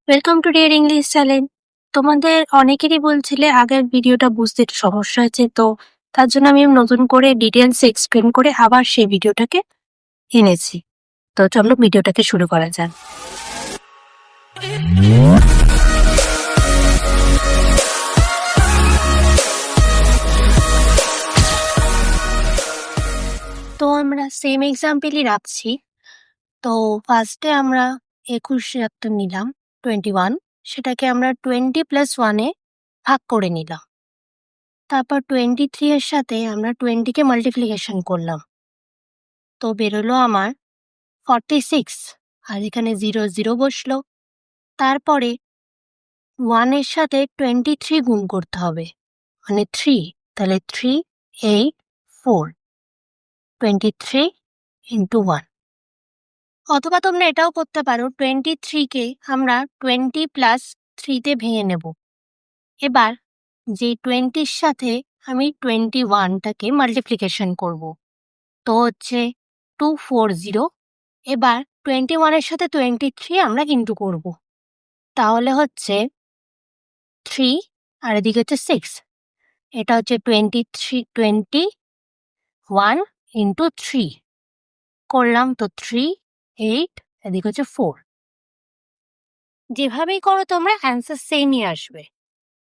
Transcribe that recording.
Welcome to dear English channel. তোমাদের অনেকেরই বলছিলে আগের ভিডিওটা বুঝতে একটু সমস্যা হয়েছে, তো তার জন্য আমি নতুন করে ডিটেলস এক্সপ্লেন করে আবার সেই ভিডিওটাকে এনেছি। তো চলো ভিডিওটাকে শুরু করা যাক। তো আমরা সেম এক্সাম্পলই রাখছি। তো ফার্স্টে আমরা 21 একটা নিলাম, 21, সেটাকে আমরা 20 + 1 ভাগ করে নিলাম। তারপর 23 এর সাথে আমরা 20কে মাল্টিপ্লিকেশন করলাম, তো বেরোলো আমার 46, আর এখানে 0 0 বসলো। তারপরে 1 এর সাথে 23 গুণ করতে হবে, মানে 3, তাহলে 3 8 4, 23 × 1। অথবা তোমরা এটাও করতে পারো, 23কে আমরা 20 + 3 তে ভেঙে নেব। এবার যে 20-র সাথে আমি 21টাকে মাল্টিপ্লিকেশন করব, তো হচ্ছে 240। এবার 21-এর সাথে 23 আমরা ইন্টু করব, তাহলে হচ্ছে 3, আর এদিকে হচ্ছে 6। এটা হচ্ছে 21 × 3 করলাম, তো 3 8, এদিকে হচ্ছে 4। যেভাবেই করো তোমরা অ্যান্সার সেমই আসবে।